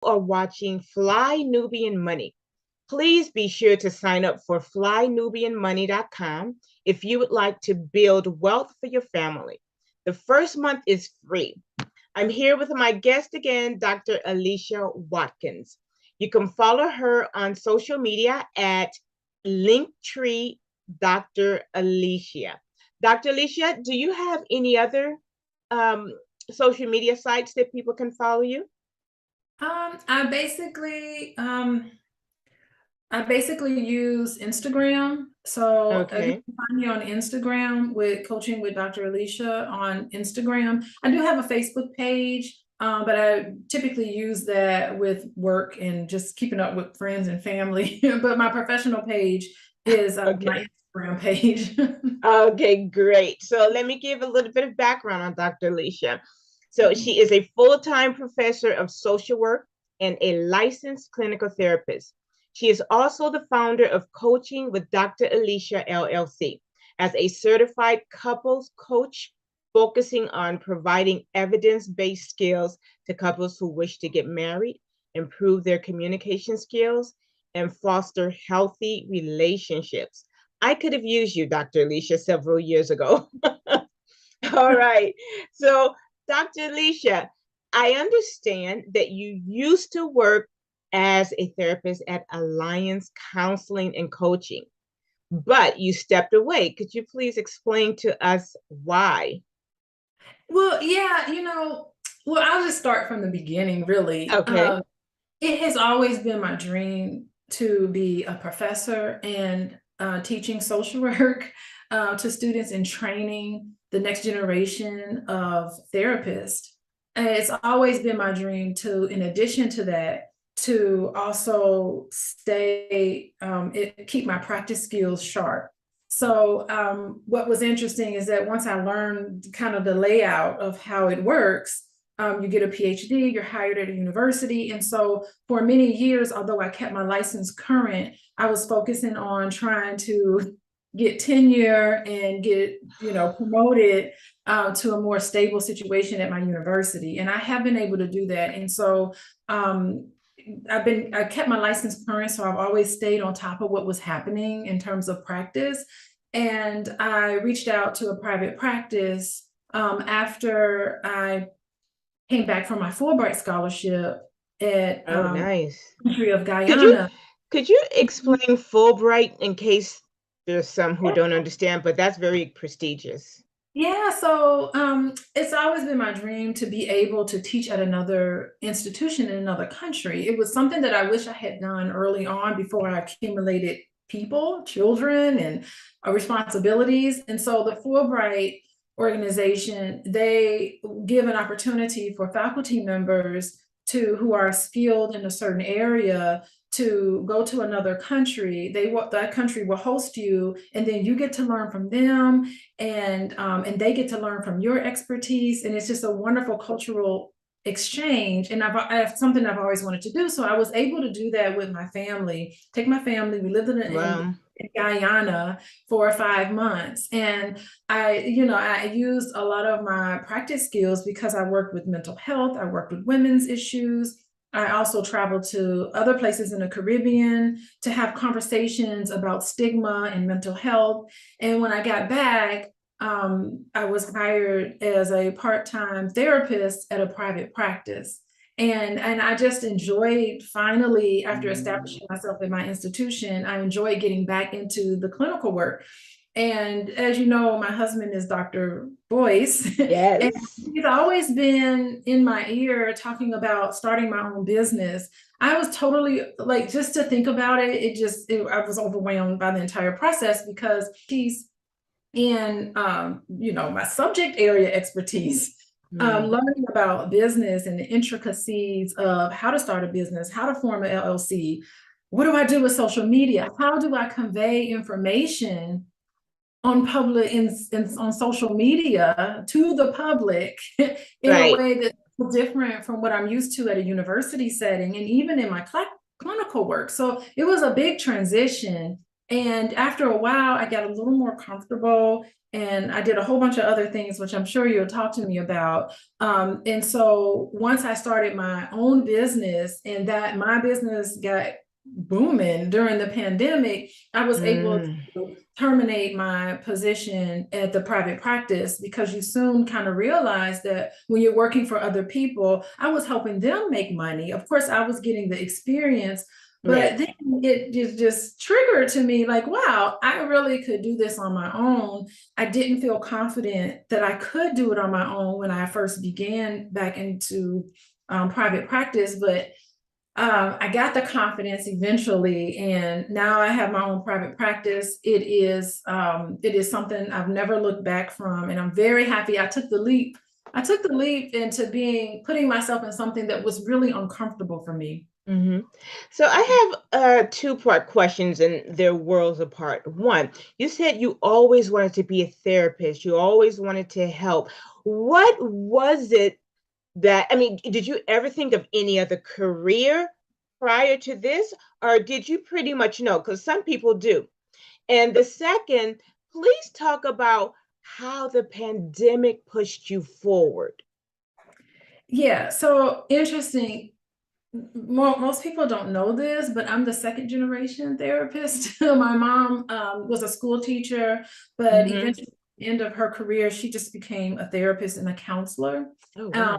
Are watching Fly Nubian Money. Please be sure to sign up for flynubianmoney.com if you would like to build wealth for your family. The first month is free. I'm here with my guest again, Dr. Alicia Watkins. You can follow her on social media at Linktree Dr. Alicia. Dr. Alicia, do you have any other um, social media sites that people can follow you? I basically use Instagram. So you Okay. can find me on Instagram with Coaching with Dr. Alicia on Instagram. I do have a Facebook page, but I typically use that with work and just keeping up with friends and family. But my professional page is Okay. my Instagram page. Okay, great. So let me give a little bit of background on Dr. Alicia. So she is a full-time professor of social work and a licensed clinical therapist. She is also the founder of Coaching with Dr. Alicia LLC as a certified couples coach focusing on providing evidence-based skills to couples who wish to get married, improve their communication skills, and foster healthy relationships. I could have used you, Dr. Alicia, several years ago. All right. So, Dr. Alicia, I understand that you used to work as a therapist at Alliance Counseling and Coaching, but you stepped away. Could you please explain to us why? Well, yeah, well, I'll just start from the beginning, really. Okay. It has always been my dream to be a professor and teaching social work to students and training the next generation of therapists. And it's always been my dream to, in addition to that, to also keep my practice skills sharp. So what was interesting is that once I learned kind of the layout of how it works, you get a PhD, you're hired at a university. And so for many years, although I kept my license current, I was focusing on trying to get tenure and get, promoted to a more stable situation at my university. And I have been able to do that. And so I kept my license current. So I've always stayed on top of what was happening in terms of practice. And I reached out to a private practice after I came back from my Fulbright scholarship at Oh, nice. country of Could you Guyana. could you explain Fulbright in case there's some who don't understand, but that's very prestigious. Yeah, so it's always been my dream to be able to teach at another institution in another country. It was something that I wish I had done early on before I accumulated people, children, and responsibilities. And so the Fulbright organization, they give an opportunity for faculty members to who are skilled in a certain area to go to another country. That country will host you, and then you get to learn from them, and they get to learn from your expertise, and it's just a wonderful cultural exchange. And I have something I've always wanted to do, so I was able to do that with my family. Take my family. We lived Wow. in Guyana for 5 months, and I used a lot of my practice skills because I worked with mental health. I worked with women's issues. I also traveled to other places in the Caribbean to have conversations about stigma and mental health. And when I got back, I was hired as a part-time therapist at a private practice. And I just enjoyed, finally, after establishing myself in my institution, I enjoyed getting back into the clinical work. And as you know, my husband is Dr. Boyce, and Yes. he's always been in my ear talking about starting my own business. I was totally like, just to think about I was overwhelmed by the entire process because he's in, my subject area expertise. Hmm. Learning about business and the intricacies of how to start a business, how to form an LLC. What do I do with social media? How do I convey information on on social media to the public in a Right. way that's different from what I'm used to at a university setting and even in my clinical work. So it was a big transition. And after a while, I got a little more comfortable and I did a whole bunch of other things, which I'm sure you'll talk to me about. And so once I started my own business and that my business got booming during the pandemic, I was able Mm, to terminate my position at the private practice because you soon kind of realize that when you're working for other people, I was helping them make money. Of course, I was getting the experience, but right. then it just triggered to me like, wow, I really could do this on my own. I didn't feel confident that I could do it on my own when I first began back into private practice, but I got the confidence eventually, and now I have my own private practice. It is something I've never looked back from, and I'm very happy I took the leap. I took the leap into putting myself in something that was really uncomfortable for me. Hmm. So I have two-part questions and they're worlds apart. One, you said you always wanted to be a therapist. You always wanted to help. What was it that, I mean, did you ever think of any other career prior to this, or did you pretty much know? Because some people do. And the second, please talk about how the pandemic pushed you forward. Yeah, so interesting. Most people don't know this, but I'm the second generation therapist. My mom was a school teacher, but Hmm. eventually, at the end of her career, she just became a therapist and a counselor. Oh, Um, wow.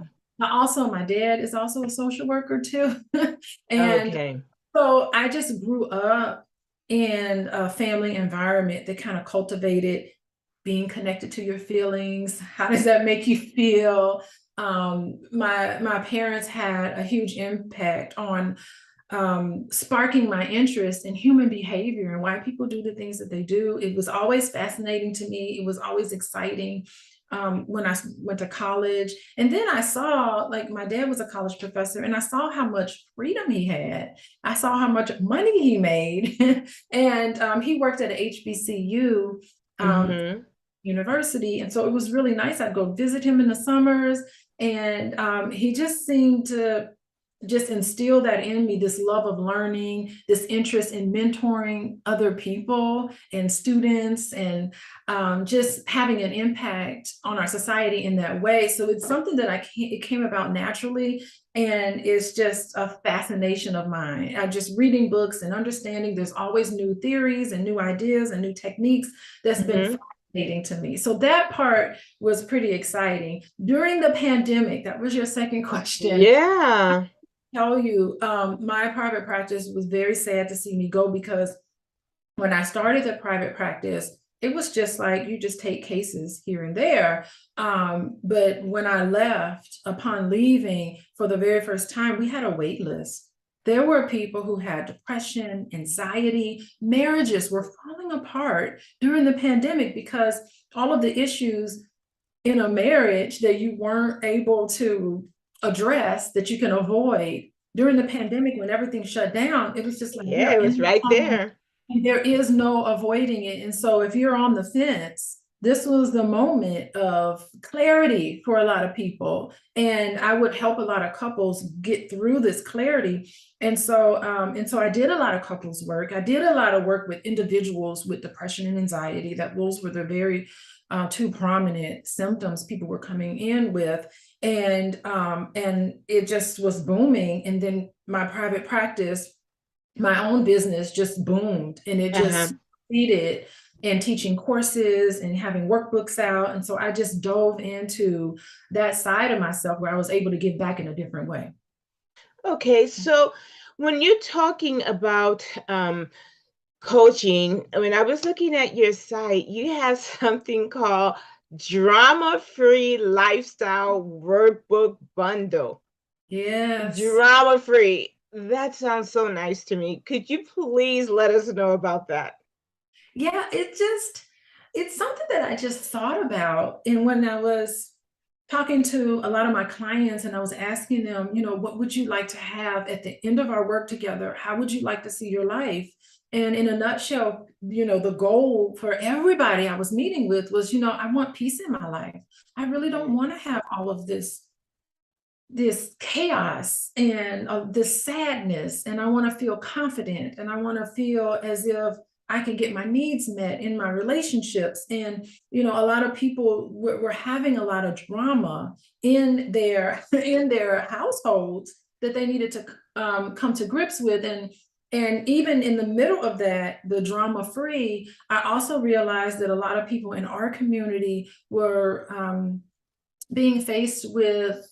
Also, my dad is also a social worker too. And Okay. so I just grew up in a family environment that kind of cultivated being connected to your feelings. How does that make you feel? My parents had a huge impact on sparking my interest in human behavior and why people do the things that they do. It was always fascinating to me. It was always exciting. When I went to college, and then I saw, like, my dad was a college professor, and I saw how much freedom he had. I saw how much money he made, and he worked at a HBCU. Um, Hmm. University. And so it was really nice. I'd go visit him in the summers. And he just seemed to just instill that in me, this love of learning, this interest in mentoring other people and students, and just having an impact on our society in that way. So it's something that it came about naturally. And it's just a fascination of mine. I just reading books and understanding there's always new theories and new ideas and new techniques that's been Hmm. to me. So that part was pretty exciting. During the pandemic, that was your second question. Yeah. Tell you, my private practice was very sad to see me go because when I started the private practice, it was just like you just take cases here and there. But when I left, upon leaving for the very first time, we had a wait list. There were people who had depression, anxiety, marriages were falling apart during the pandemic because all of the issues in a marriage that you weren't able to address, that you can avoid during the pandemic when everything shut down. It was just like we Yeah, are it in was this right home there. and there is no avoiding it. And so if you're on the fence, this was the moment of clarity for a lot of people. And I would help a lot of couples get through this clarity. And so I did a lot of couples work. I did a lot of work with individuals with depression and anxiety. That those were the very two prominent symptoms people were coming in with. And it just was booming. And then my private practice, my own business just boomed, and it Uh-huh. just succeeded in teaching courses and having workbooks out. And so I just dove into that side of myself where I was able to give back in a different way. Okay, so when you're talking about coaching, I mean, I was looking at your site, you have something called Drama-Free Lifestyle Workbook Bundle. Yes. Drama-free. That sounds so nice to me. Could you please let us know about that? Yeah, it's something that I just thought about. And when I was talking to a lot of my clients and I was asking them, what would you like to have at the end of our work together? How would you like to see your life? And in a nutshell, the goal for everybody I was meeting with was, I want peace in my life. I really don't want to have all of this chaos and this sadness, and I want to feel confident, and I want to feel as if I can get my needs met in my relationships. And, you know, a lot of people were having a lot of drama in their in their households that they needed to come to grips with. And even in the middle of that, the drama free, I also realized that a lot of people in our community were being faced with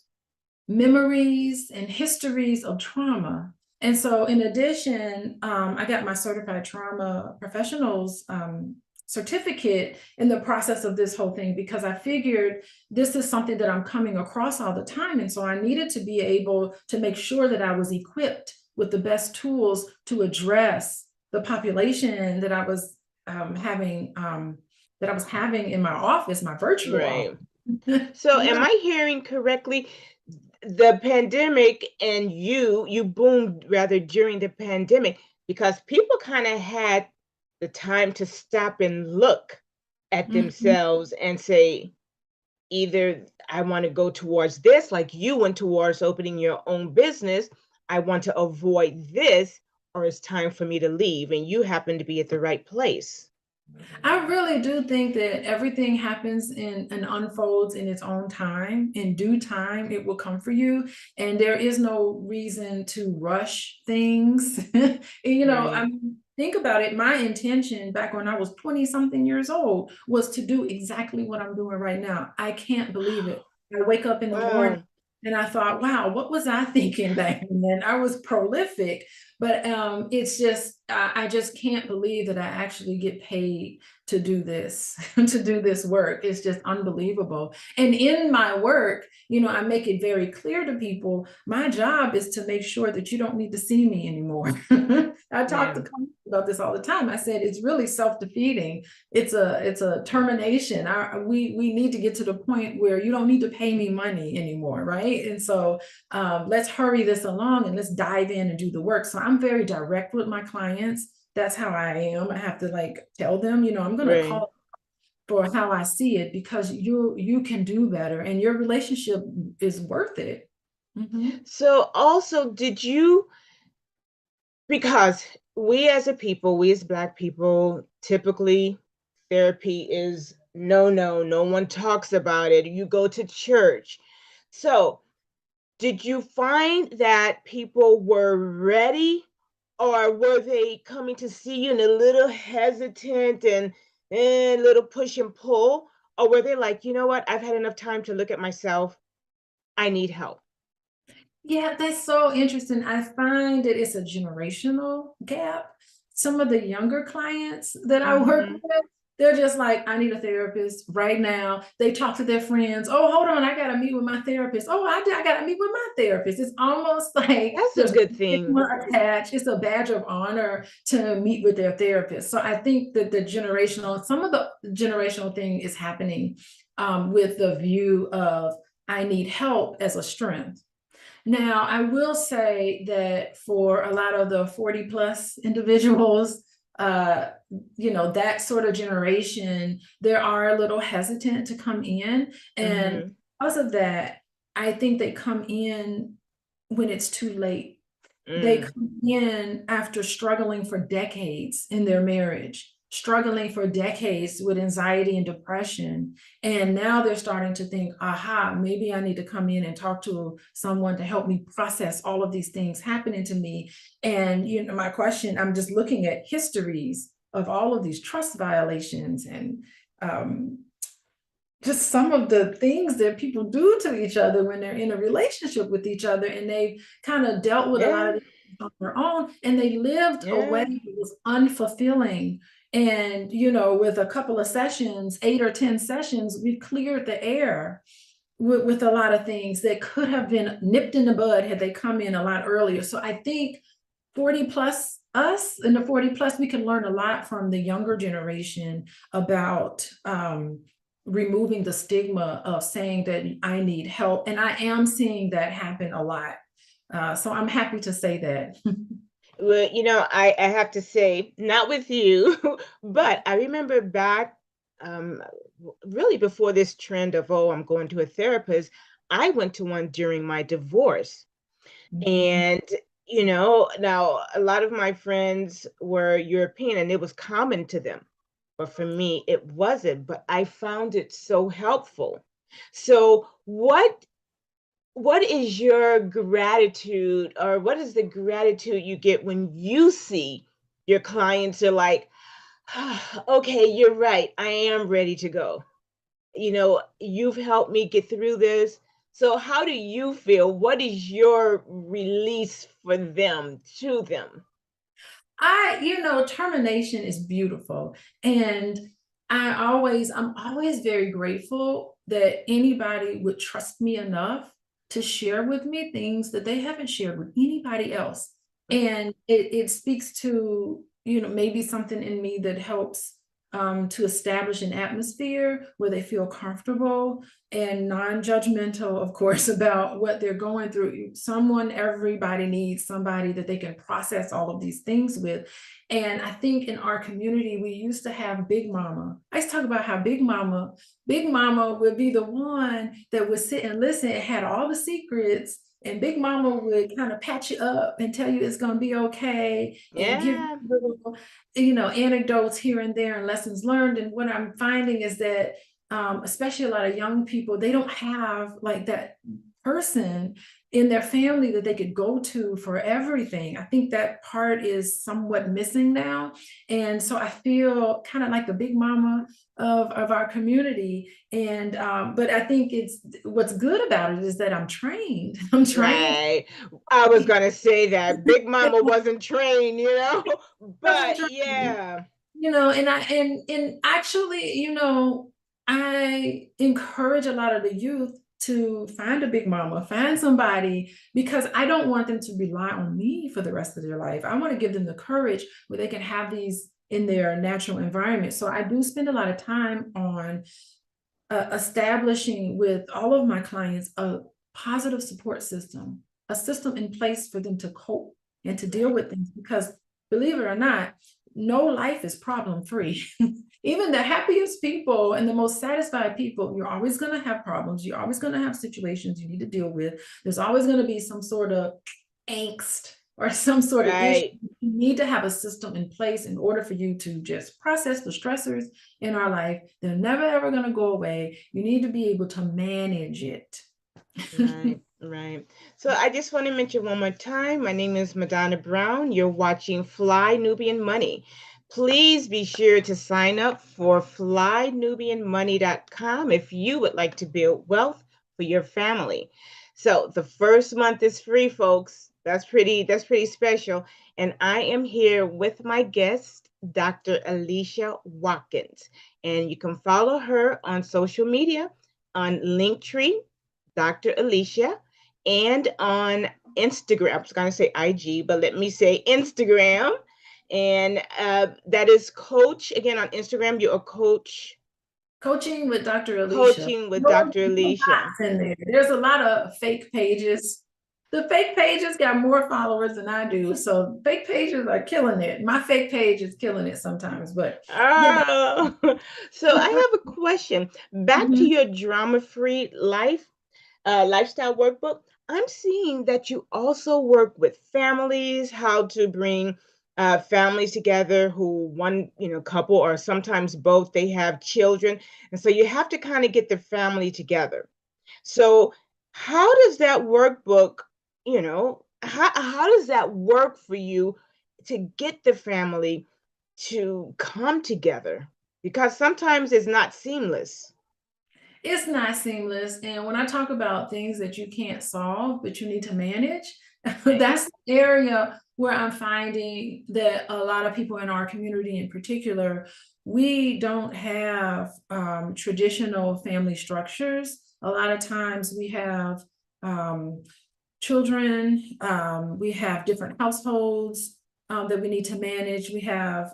memories and histories of trauma. And so, in addition, I got my certified trauma professionals certificate in the process of this whole thing, because I figured this is something that I'm coming across all the time. And so I needed to be able to make sure that I was equipped with the best tools to address the population that I was having in my office, my virtual Right. office. So am Yeah. I hearing correctly? The pandemic and you boomed rather during the pandemic because people kind of had the time to stop and look at Mhm. themselves and say, either I want to go towards this, like you went towards opening your own business, I want to avoid this, or it's time for me to leave. And you happen to be at the right place. I really do think that everything happens in and unfolds in its own time. In due time, it will come for you. And there is no reason to rush things. You know, I Right, mean, think about it. My intention back when I was 20 something years old was to do exactly what I'm doing right now. I can't believe it. I wake up in the morning wow. and I thought, wow, what was I thinking back then? I was prolific, but it's just, I just can't believe that I actually get paid to do this to do this work. It's just unbelievable. And in my work, you know, I make it very clear to people, my job is to make sure that you don't need to see me anymore. I talk to Yeah, clients about this all the time. I said it's really self-defeating. It's a termination. We need to get to the point where you don't need to pay me money anymore, right? And so let's hurry this along and let's dive in and do the work. So I'm very direct with my clients. That's how I am. I have to like tell them, you know, I'm going to right. call for how I see it, because you can do better and your relationship is worth it. Mhm. So also, did you, because we as a people, we as Black people, typically therapy is no, no, no one talks about it. You go to church. So, did you find that people were ready, or were they coming to see you and a little hesitant and a little push and pull? Or were they like, you know what, I've had enough time to look at myself. I need help. Yeah, that's so interesting. I find that it's a generational gap. Some of the younger clients that I work Hmm. with, they're just like, I need a therapist right now. They talk to their friends. Oh, hold on, I gotta meet with my therapist. Oh, I gotta meet with my therapist. It's almost like That's a there's good a thing. stigma attached. It's a badge of honor to meet with their therapist. So I think that some of the generational thing is happening with the view of I need help as a strength. Now, I will say that for a lot of the 40 plus individuals, uh, you know, that sort of generation, they are a little hesitant to come in. And Hmm. because of that, I think they come in when it's too late. They Mm. come in after struggling for decades in their marriage, struggling for decades with anxiety and depression. And now they're starting to think, aha, maybe I need to come in and talk to someone to help me process all of these things happening to me. And, you know, my question, I'm just looking at histories of all of these trust violations and um, just some of the things that people do to each other when they're in a relationship with each other, and they kind of dealt with a lot of Yeah, these on their own, and they lived a way yeah, that was unfulfilling. And you know, with a couple of sessions, 8 or 10 sessions, we cleared the air with a lot of things that could have been nipped in the bud had they come in a lot earlier. So I think 40 plus us and the 40 plus, we can learn a lot from the younger generation about removing the stigma of saying that I need help. And I am seeing that happen a lot. So I'm happy to say that. well, I have to say, not with you, but I remember back, um, really before this trend of, oh, I'm going to a therapist, I went to one during my divorce. Mhm. And, now a lot of my friends were European and it was common to them. But for me, it wasn't, but I found it so helpful. So what is your gratitude, or what is the gratitude you get when you see your clients are like, "Ah, okay, you're right. I am ready to go. You've helped me get through this." So how do you feel? What is your release for them, to them? Termination is beautiful. And I'm always very grateful that anybody would trust me enough to share with me things that they haven't shared with anybody else. And it speaks to, maybe something in me that helps to establish an atmosphere where they feel comfortable and non-judgmental, of course, about what they're going through. Everybody needs somebody that they can process all of these things with. And I think in our community, we used to have Big Mama. I used to talk about how Big Mama would be the one that would sit and listen and had all the secrets. And Big Mama would kind of patch you up and tell you it's going to be okay and give you Yeah, little, anecdotes here and there and lessons learned. And what I'm finding is that especially a lot of young people, they don't have like that person in their family that they could go to for everything. I think that part is somewhat missing now. And so I feel kind of like the Big Mama of our community. And but I think it's what's good about it is that I'm trained. I'm trained. right. I was gonna say that Big Mama wasn't trained, Wasn't but trained. yeah, And actually, I encourage a lot of the youth to find a Big Mama, find somebody, because I don't want them to rely on me for the rest of their life. I want to give them the courage where they can have these in their natural environment. So I do spend a lot of time on establishing with all of my clients a positive support system, a system in place for them to cope and to deal right, with things. Because believe it or not, no life is problem free. Even the happiest people and the most satisfied people, you're always going to have problems. You're always going to have situations you need to deal with. There's always going to be some sort of angst or some sort of issue. right, You need to have a system in place in order for you to just process the stressors in our life. They're never ever going to go away. You need to be able to manage it. right, right. So I just want to mention one more time. My name is Madonna Brown. You're watching Fly Nubian Money. Please be sure to sign up for flynubianmoney.com if you would like to build wealth for your family. So the first month is free, folks. That's pretty special. And I am here with my guest, Dr. Alicia Watkins. And you can follow her on social media on Linktree, Dr. Alicia, and on Instagram. I was going to say IG, but let me say Instagram. And that is Coach. Again, on Instagram, you're a coach, Coaching with Dr. Alicia. coaching with No, Dr. no Alicia. bots in there. There's a lot of fake pages. The fake pages got more followers than I do. So fake pages are killing it. My fake page is killing it sometimes, but yeah. Oh, so I have a question. Back to Mhm. your drama-free lifestyle workbook. I'm seeing that you also work with families, how to bring families together who one, couple or sometimes both, they have children. And so you have to kind of get the family together. So how does that workbook, how does that work for you to get the family to come together? Because sometimes it's not seamless. It's not seamless. And when I talk about things that you can't solve, but you need to manage, Right. that's the area where I'm finding that a lot of people in our community in particular, we don't have traditional family structures. A lot of times we have um, children, we have different households that we need to manage. We have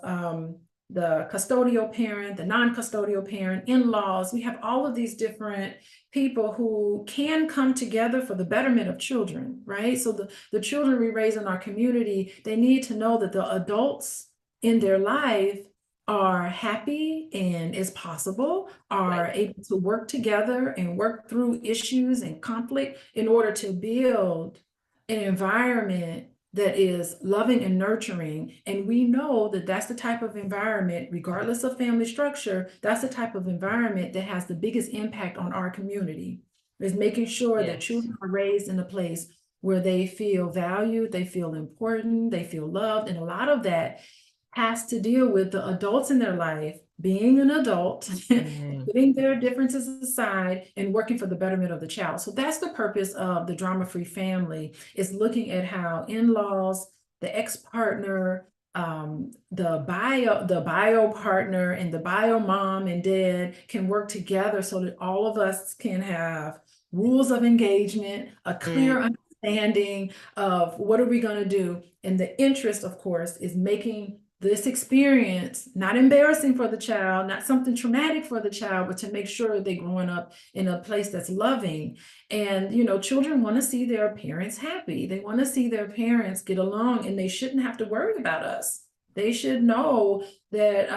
the custodial parent, the non-custodial parent, in-laws. We have all of these different people who can come together for the betterment of children, right? So the children we raise in our community, they need to know that the adults in their life are happy and is possible, Right. are able to work together and work through issues and conflict in order to build an environment that is loving and nurturing. And we know that that's the type of environment, regardless of family structure, that's the type of environment that has the biggest impact on our community, is making sure that Yes. children are raised in a place where they feel valued, they feel important, they feel loved. And a lot of that has to deal with the adults in their life being an adult, Mm, putting their differences aside and working for the betterment of the child. So that's the purpose of the drama-free family, is looking at how in-laws, the ex-partner, the bio partner and the bio mom and dad can work together so that all of us can have rules of engagement, a clear mm, understanding of what are we going to do. And the interest, of course, is making this experience not embarrassing for the child, not something traumatic for the child, but to make sure they're growing up in a place that's loving. And, children want to see their parents happy. They want to see their parents get along, and they shouldn't have to worry about us. They should know that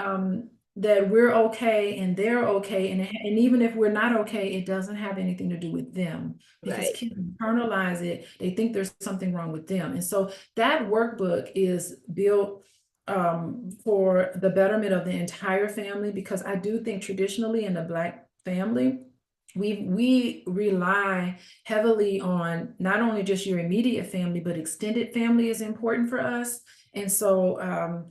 we're okay and they're okay. And even if we're not okay, it doesn't have anything to do with them, because right. kids internalize it. They think there's something wrong with them. And so that workbook is built for the betterment of the entire family, because I do think traditionally in the Black family, we rely heavily on not only just your immediate family, but extended family is important for us. And so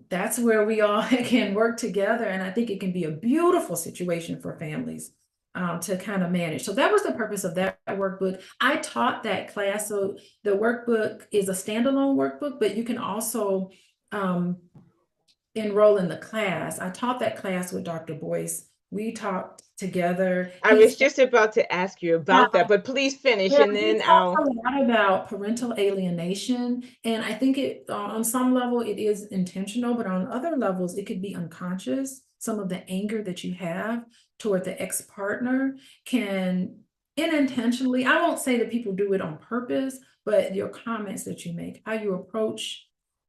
that's where we all can work together. And I think it can be a beautiful situation for families to kind of manage. So that was the purpose of that workbook. I taught that class. So the workbook is a standalone workbook, but you can also enroll in the class. I taught that class with Dr. Boyce. We talked together. I was just about to ask you about that, but please finish Yeah, and he then talks I'll. a lot about parental alienation, and I think on some level it is intentional, but on other levels it could be unconscious. Some of the anger that you have toward the ex-partner can unintentionally, I won't say that people do it on purpose, but your comments that you make, how you approach,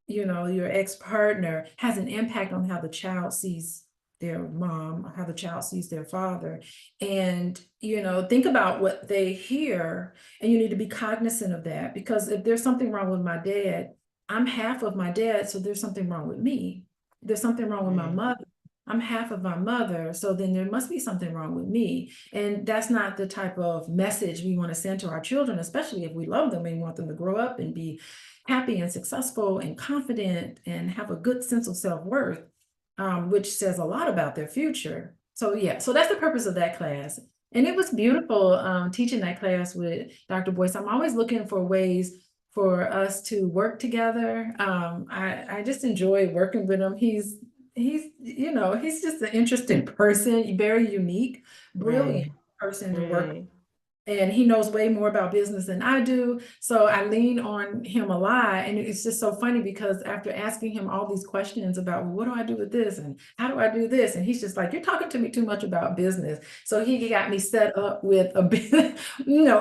your ex-partner has an impact on how the child sees their mom, or how the child sees their father. And, think about what they hear, and you need to be cognizant of that, because if there's something wrong with my dad, I'm half of my dad, so there's something wrong with me. If there's something wrong with my Mm, mother, I'm half of my mother, so then there must be something wrong with me. And that's not the type of message we want to send to our children, especially if we love them and want them to grow up and be happy and successful and confident and have a good sense of self-worth, which says a lot about their future. So yeah, so that's the purpose of that class. And it was beautiful teaching that class with Dr. Boyce. I'm always looking for ways for us to work together. I just enjoy working with him. He's just an interesting person, very unique, brilliant right. person to work, Right. and he knows way more about business than I do. So I lean on him a lot. And it's just so funny, because after asking him all these questions about, well, what do I do with this? And how do I do this? And he's just like, you're talking to me too much about business. So he got me set up with a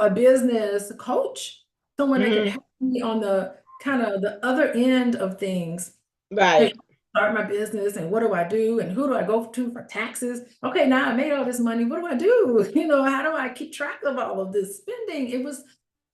business coach, someone that could Mm, help me on the kind of the other end of things. Hey, right. start my business, and what do I do, and who do I go to for taxes? Okay, now I made all this money. What do I do? How do I keep track of all of this spending? It was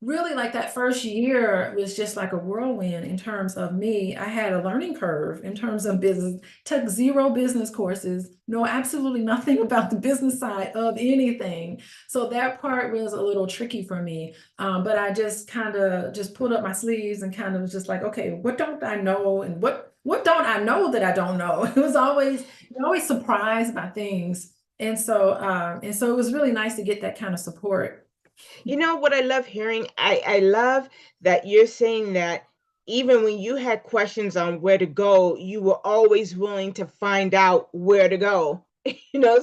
really like that first year was just like a whirlwind in terms of me. I had a learning curve in terms of business, took 0 business courses, know absolutely nothing about the business side of anything. So that part was a little tricky for me. But I just kind of just pulled up my sleeves and kind of was just like, okay, what don't I know, and what don't I know that I don't know? It was always, you're always surprised by things. And so it was really nice to get that kind of support. You know what I love hearing? I love that you're saying that even when you had questions on where to go, you were always willing to find out where to go,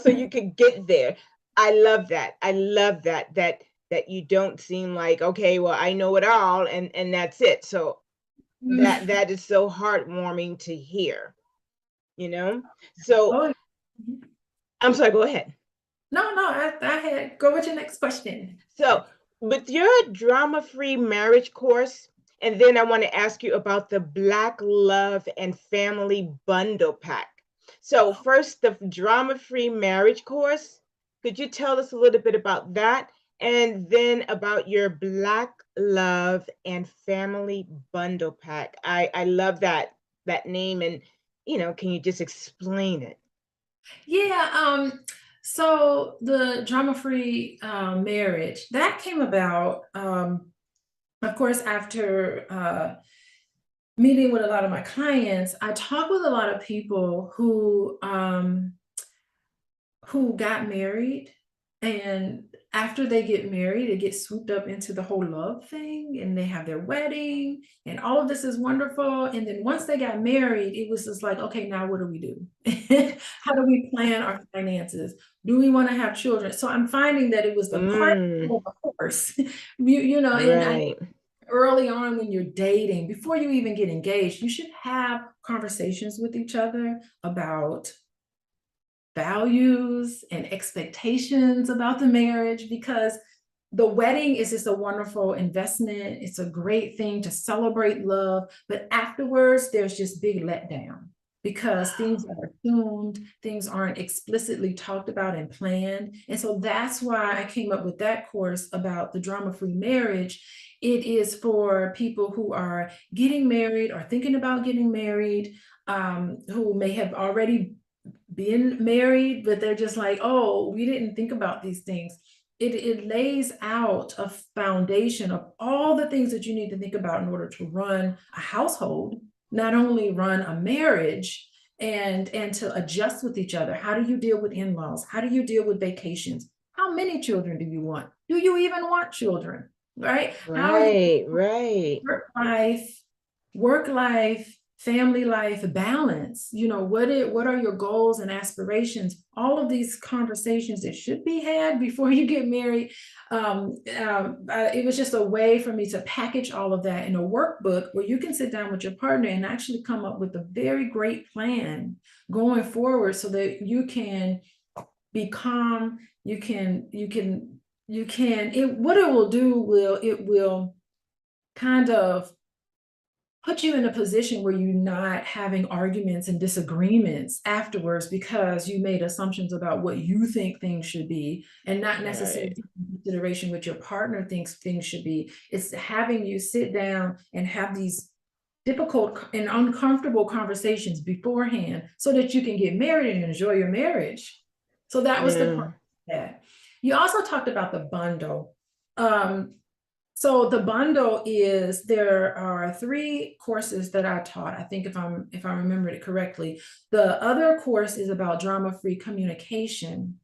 so you could get there. I love that. I love that you don't seem like, okay, well, I know it all and that's it. So that is so heartwarming to hear, you know? So Oh, I'm sorry, go ahead. no, I had go with your next question. So, with your drama-free marriage course, and then I want to ask you about the Black Love and Family Bundle Pack. So, first, the drama-free marriage course. Could you tell us a little bit about that? And then about your Black love, and family bundle pack. I love that name, and can you just explain it? Yeah, so the drama-free marriage that came about, of course, after meeting with a lot of my clients. I talk with a lot of people who got married, and after they get married, they get swooped up into the whole love thing, and they have their wedding, and all of this is wonderful. And then once they got married, it was just like, okay, now what do we do? How do we plan our finances? Do we want to have children? So I'm finding that it was the cart Mm, before the horse. And I right. early on when you're dating, before you even get engaged, you should have conversations with each other about values and expectations about the marriage, because the wedding is just a wonderful investment. It's a great thing to celebrate love, but afterwards there's just big letdown because things are assumed, things aren't explicitly talked about and planned. And so that's why I came up with that course about the drama-free marriage. It is for people who are getting married or thinking about getting married, who may have already been married, but they're just like, oh, we didn't think about these things. It lays out a foundation of all the things that you need to think about in order to run a household, not only run a marriage, and to adjust with each other. How do you deal with in-laws? How do you deal with vacations? How many children do you want? Do you even want children? Right? How are you Right, right. work life, family life balance? What are your goals and aspirations? All of these conversations that should be had before you get married. It was just a way for me to package all of that in a workbook where you can sit down with your partner and actually come up with a very great plan going forward, so that you can be calm. What it will do, it will kind of put you in a position where you're not having arguments and disagreements afterwards because you made assumptions about what you think things should be, and not necessarily Right. taking consideration what your partner thinks things should be. It's having you sit down and have these difficult and uncomfortable conversations beforehand so that you can get married and enjoy your marriage. So that was the part Yeah. of that. You also talked about the bundle. Um, so the bundle is, there are 3 courses that I taught. I think if I remembered it correctly. The other course is about drama-free communication.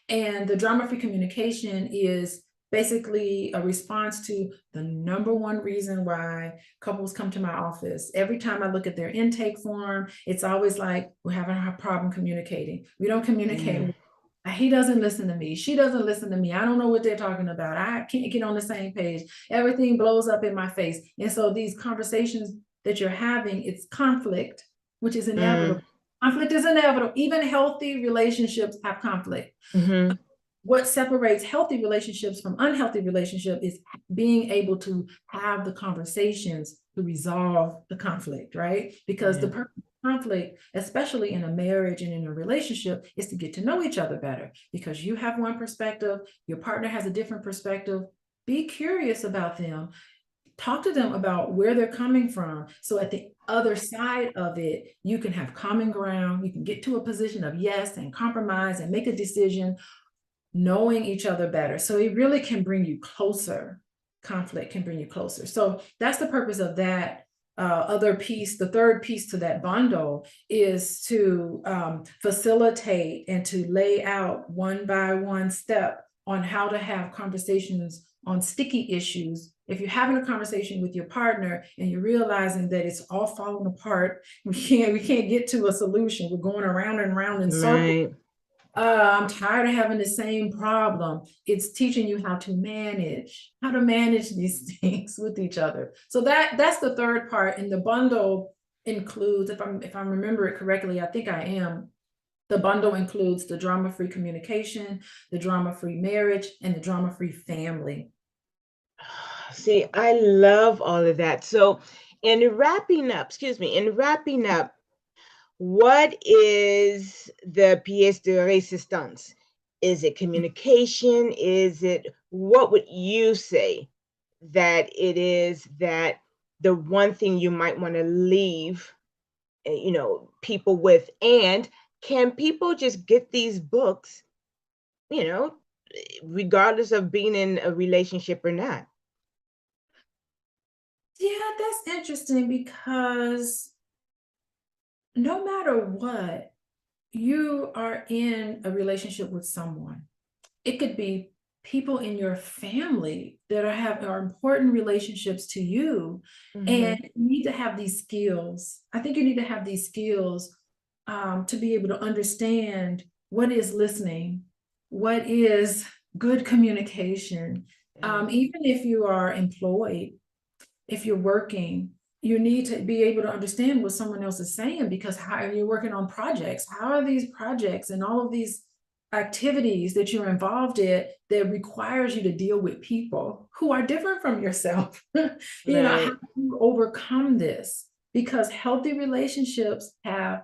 And the drama-free communication is basically a response to the number one reason why couples come to my office. Every time I look at their intake form, it's always like, we're having a problem communicating. We don't communicate. Mm, He doesn't listen to me. She doesn't listen to me. I don't know what they're talking about. I can't get on the same page. Everything blows up in my face. And so these conversations that you're having, it's conflict, which is mm, inevitable. Conflict is inevitable. Even healthy relationships have conflict. mm-hmm. What separates healthy relationships from unhealthy relationship is being able to have the conversations to resolve the conflict, right? Because the Yeah. purpose of conflict, especially in a marriage and in a relationship, is to get to know each other better, because you have one perspective, your partner has a different perspective. Be curious about them. Talk to them about where they're coming from. So at the other side of it, you can have common ground. You can get to a position of yes and compromise and make a decision, knowing each other better. So it really can bring you closer. Conflict can bring you closer. So that's the purpose of that other piece. The third piece to that bundle is to facilitate and to lay out one by one step on how to have conversations on sticky issues. If you're having a conversation with your partner and you're realizing that it's all falling apart, we can't get to a solution. We're going around and around in circles. Right. I'm tired of having the same problem. It's teaching you how to manage these things with each other. So that's the third part. And the bundle includes, if I remember it correctly, I think I am, the bundle includes the drama-free communication, the drama-free marriage, and the drama-free family. See, I love all of that. So, in wrapping up, what is the pièce de résistance? Is it communication? Is it, what would you say? that it is that the one thing you might want to leave, people with? And can people just get these books, you know, regardless of being in a relationship or not? Yeah, that's interesting because no matter what, you are in a relationship with someone. It could be people in your family that are important relationships to you, Hmm. and you need to have these skills. I think you need to have these skills to be able to understand what is listening, what is good communication. Yeah. Even if you are employed, if you're working, you need to be able to understand what someone else is saying, because how you're working on projects, how are these projects and all of these activities that you're involved in that requires you to deal with people who are different from yourself. How Right. do you overcome this? Because healthy relationships have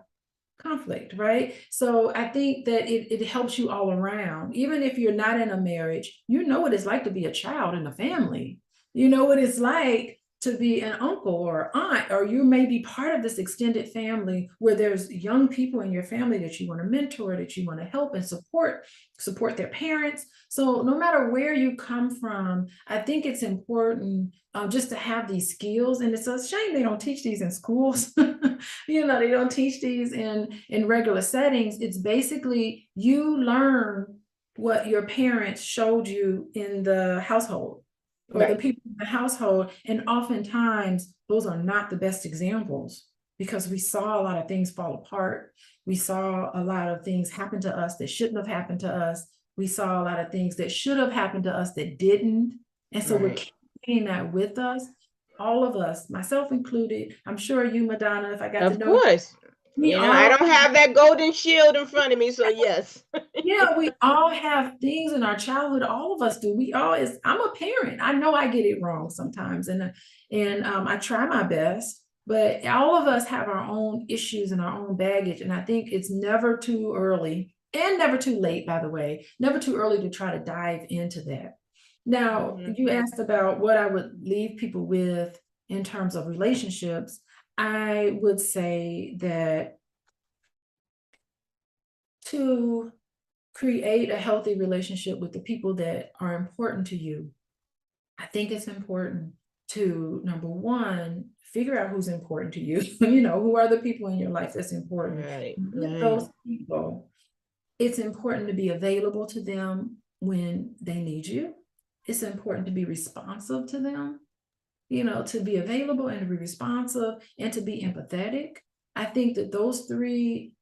conflict, right? So I think that it helps you all around. Even if you're not in a marriage, you know what it's like to be a child in a family. You know what it's like to be an uncle or aunt, or you may be part of this extended family where there's young people in your family that you want to mentor, that you want to help and support their parents. So no matter where you come from, I think it's important just to have these skills. And it's a shame they don't teach these in schools. They don't teach these in regular settings. It's basically you learn what your parents showed you in the household, or the Right. people in the household. And oftentimes those are not the best examples, because we saw a lot of things fall apart. We saw a lot of things happen to us that shouldn't have happened to us. We saw a lot of things that should have happened to us that didn't. And so we're Right. carrying that with us, all of us, myself included. I'm sure you, Madonna, if I got to Of know, course. we I all, don't have that golden shield in front of me, so yes. yeah, we all have things in our childhood. All of us do. We always, I'm a parent. I know I get it wrong sometimes. And I try my best, but all of us have our own issues and our own baggage. And I think it's never too early and never too late, by the way, never too early to try to dive into that. Now, Hmm. you asked about what I would leave people with in terms of relationships. I would say that to create a healthy relationship with the people that are important to you, I think it's important to, number one, figure out who's important to you. Who are the people in your life that's important. Right. With Right. those people, it's important to be available to them when they need you. It's important to be responsive to them, to be available and to be responsive and to be empathetic. I think that those three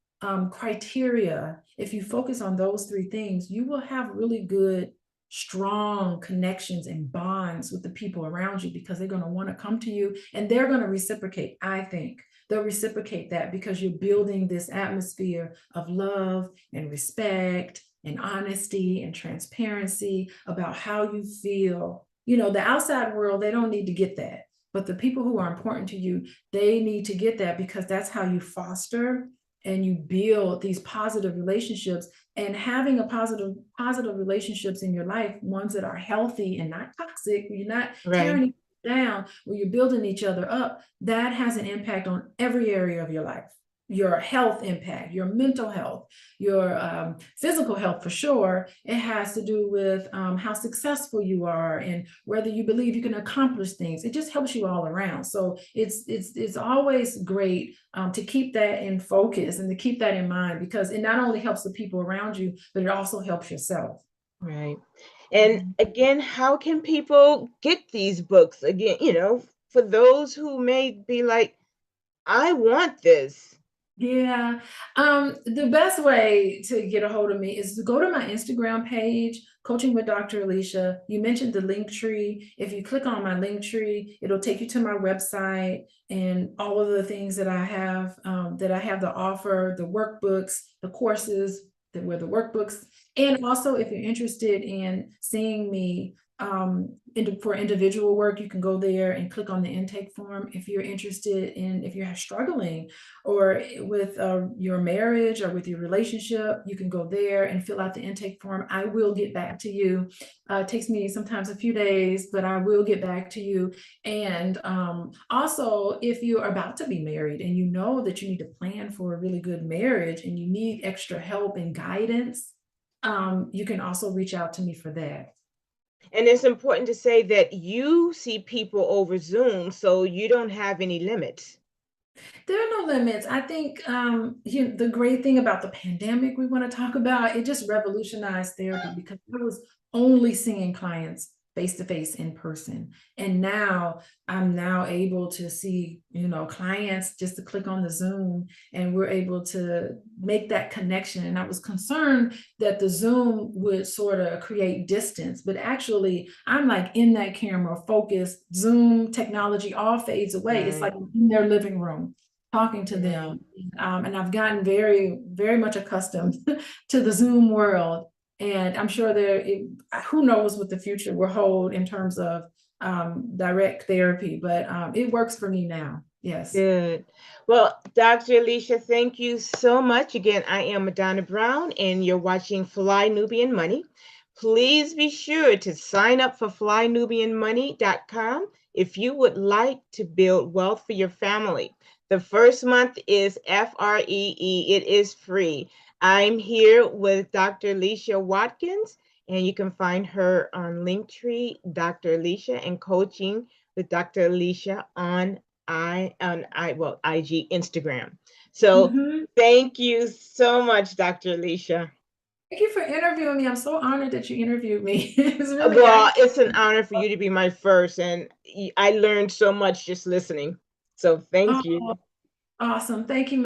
criteria, if you focus on those three things, you will have really good, strong connections and bonds with the people around you, because they're going to want to come to you and they're going to reciprocate. I think they'll reciprocate that because you're building this atmosphere of love and respect and honesty and transparency about how you feel. The outside world, they don't need to get that. But the people who are important to you, they need to get that, because that's how you foster and you build these positive relationships. And having a positive relationships in your life, ones that are healthy and not toxic, where you're not Right. tearing each other down, where you're building each other up, that has an impact on every area of your life. Your health impact, your mental health, your physical health, for sure. It has to do with how successful you are and whether you believe you can accomplish things. It just helps you all around. So it's always great to keep that in focus and to keep that in mind, because it not only helps the people around you, but it also helps yourself. Right. And Mhm. again, how can people get these books? Again, for those who may be like, I want this. Yeah. The best way to get a hold of me is to go to my Instagram page, Coaching with Dr. Alicia. You mentioned the link tree. If you click on my link tree, it'll take you to my website and all of the things that I have to offer, the workbooks, the courses that were the workbooks. And also, if you're interested in seeing me For individual work, you can go there and click on the intake form. If you're interested in, if you're struggling or with your marriage or with your relationship, you can go there and fill out the intake form. I will get back to you. It takes me sometimes a few days, but I will get back to you. And also, if you're about to be married and you know that you need to plan for a really good marriage and you need extra help and guidance, you can also reach out to me for that. And it's important to say that you see people over Zoom, so you don't have any limits. There are no limits. I think the great thing about the pandemic we want to talk about, it just revolutionized therapy because I was only seeing clients face to face in person. And now I'm now able to see, clients just to click on the Zoom and we're able to make that connection. And I was concerned that the Zoom would sort of create distance, but actually I'm like in that camera focused. Zoom technology all fades away. It's Right, like in their living room talking to right. them. And I've gotten very, very much accustomed to the Zoom world. And I'm sure who knows what the future will hold in terms of direct therapy, but it works for me now. Yes. Good. Well, Dr. Alicia, thank you so much. Again, I am Madonna Brown, and you're watching Fly Nubian Money. Please be sure to sign up for flynubianmoney.com if you would like to build wealth for your family. The first month is FREE, it is free. I'm here with Dr. Alicia Watkins, and you can find her on Linktree, Dr. Alicia, and coaching with Dr. Alicia on IG, Instagram. So Mhm. thank you so much, Dr. Alicia. Thank you for interviewing me. I'm so honored that you interviewed me. It was really Well, actually it's an honor for you to be my first, and I learned so much just listening. So thank oh, you. awesome. Thank you.